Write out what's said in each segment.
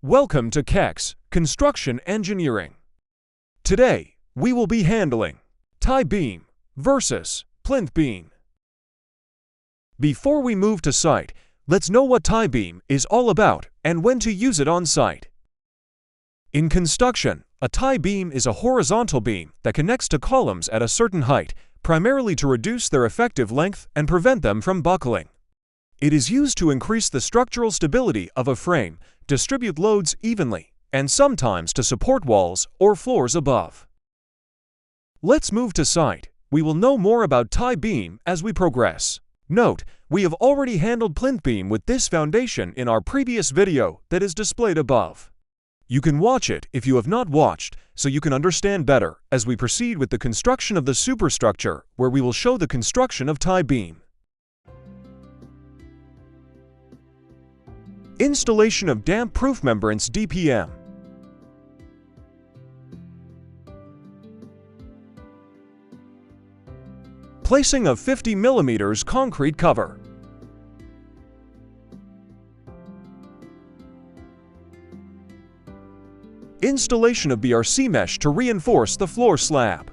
Welcome to KEX, Construction Engineering. Today, we will be handling tie beam versus plinth beam. Before we move to site, let's know what tie beam is all about and when to use it on site. In construction, a tie beam is a horizontal beam that connects to columns at a certain height, primarily to reduce their effective length and prevent them from buckling. It is used to increase the structural stability of a frame, distribute loads evenly, and sometimes to support walls or floors above. Let's move to site. We will know more about tie beam as we progress. Note, we have already handled plinth beam with this foundation in our previous video that is displayed above. You can watch it if you have not watched, so you can understand better as we proceed with the construction of the superstructure, where we will show the construction of tie beam. Installation of damp-proof membranes DPM. Placing of 50 mm concrete cover. Installation of BRC mesh to reinforce the floor slab.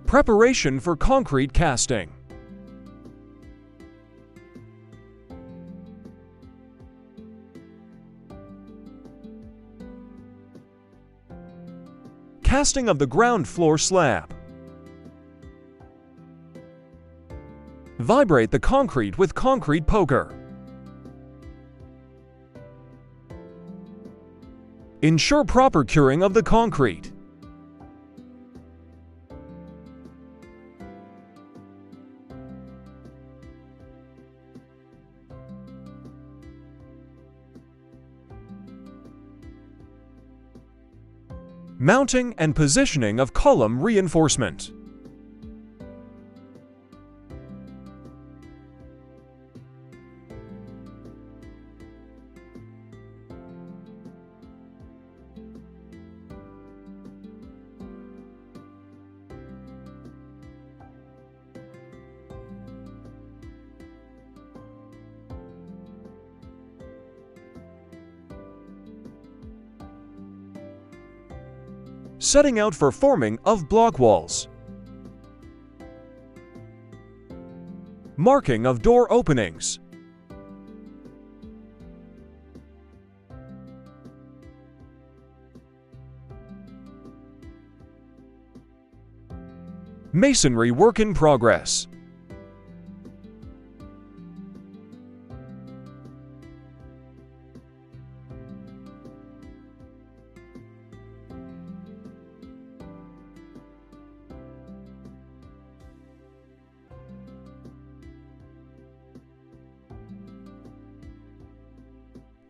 Preparation for concrete casting. Casting of the ground floor slab. Vibrate the concrete with concrete poker. Ensure proper curing of the concrete. Mounting and positioning of column reinforcement. Setting out for forming of block walls. Marking of door openings. Masonry work in progress.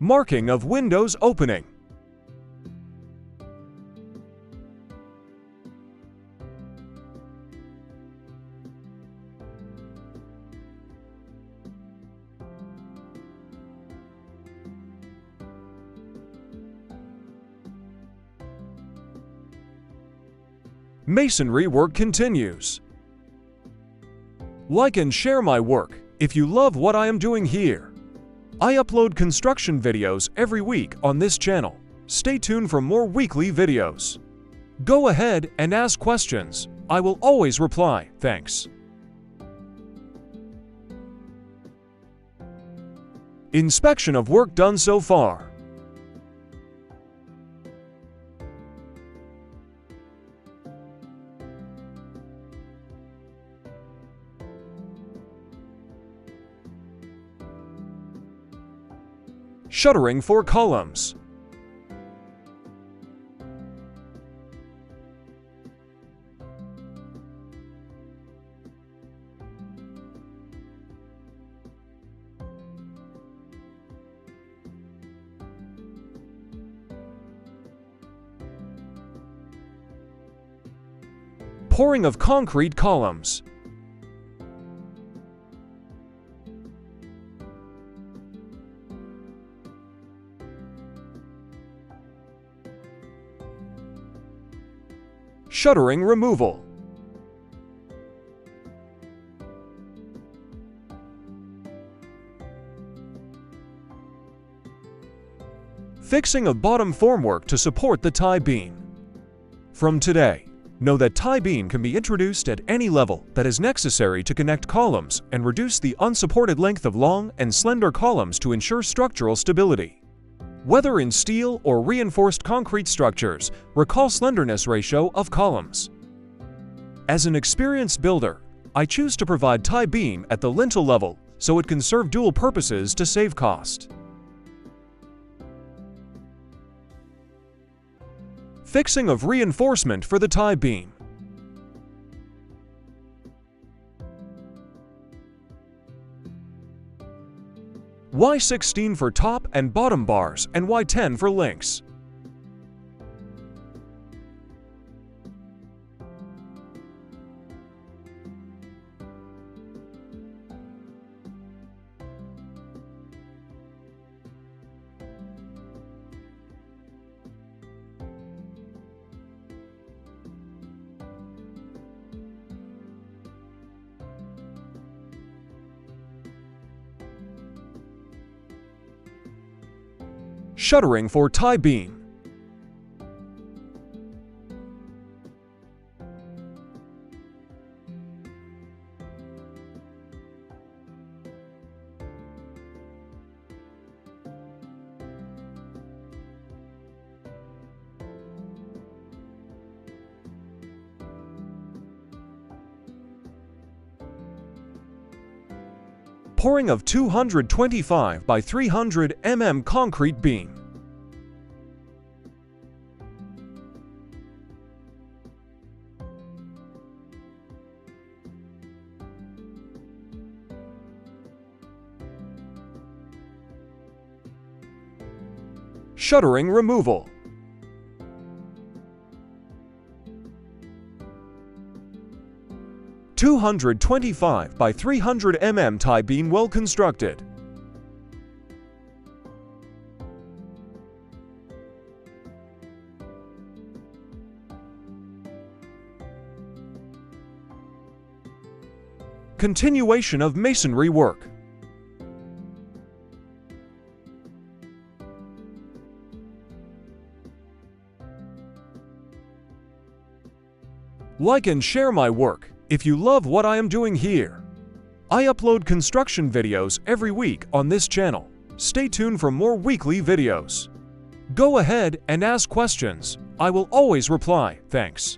Marking of windows opening. Masonry work continues. Like and share my work if you love what I am doing here. I upload construction videos every week on this channel. Stay tuned for more weekly videos. Go ahead and ask questions. I will always reply. Thanks. Inspection of work done so far. Shuttering for columns. Pouring of concrete columns. Shuttering removal. Fixing of bottom formwork to support the tie beam. From today, know that tie beam can be introduced at any level that is necessary to connect columns and reduce the unsupported length of long and slender columns to ensure structural stability. Whether in steel or reinforced concrete structures, recall slenderness ratio of columns. As an experienced builder, I choose to provide tie beam at the lintel level so it can serve dual purposes to save cost. Fixing of reinforcement for the tie beam. Y16 for top and bottom bars and Y10 for links. Shuttering for tie beam. Pouring of 225 by 300 mm concrete beam. Shuttering removal. (225 by 300 mm tie beam well constructed. Continuation of masonry work. Like and share my work if you love what I am doing here. I upload construction videos every week on this channel. Stay tuned for more weekly videos. Go ahead and ask questions. I will always reply. Thanks.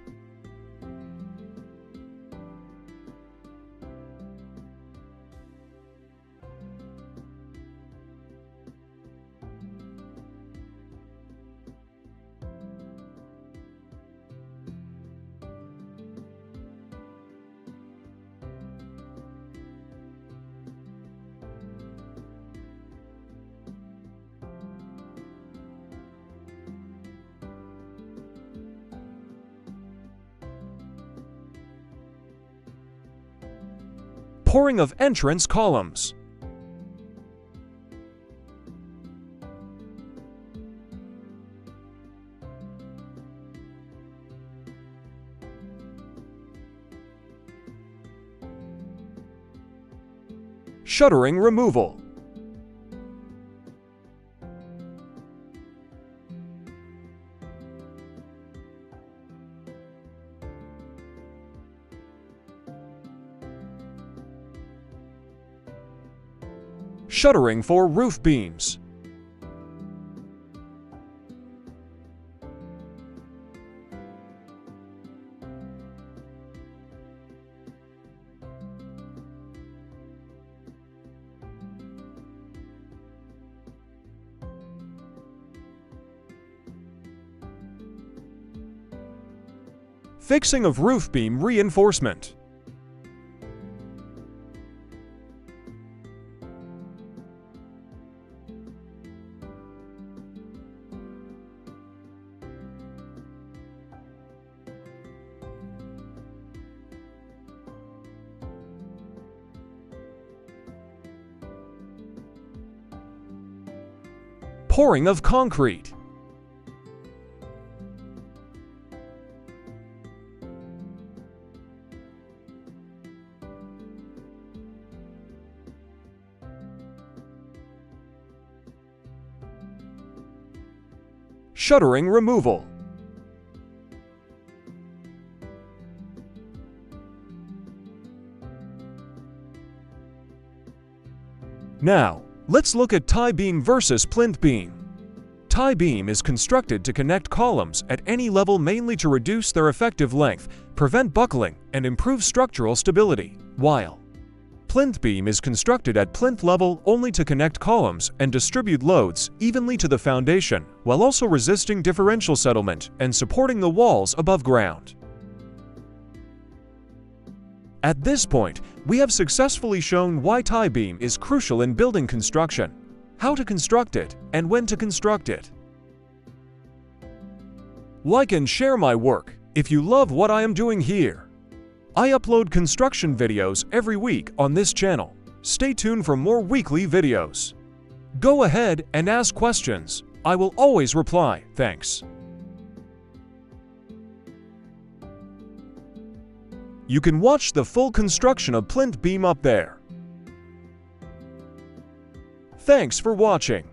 Pouring of entrance columns. Shuttering removal. Shuttering for roof beams. Fixing of roof beam reinforcement. Pouring of concrete. Shuttering removal. Now, let's look at tie beam versus plinth beam. Tie beam is constructed to connect columns at any level mainly to reduce their effective length, prevent buckling, and improve structural stability, while plinth beam is constructed at plinth level only to connect columns and distribute loads evenly to the foundation, while also resisting differential settlement and supporting the walls above ground. At this point, we have successfully shown why tie beam is crucial in building construction, how to construct it, and when to construct it. Like and share my work if you love what I am doing here. I upload construction videos every week on this channel. Stay tuned for more weekly videos. Go ahead and ask questions. I will always reply. Thanks. You can watch the full construction of plinth beam up there. Thanks for watching.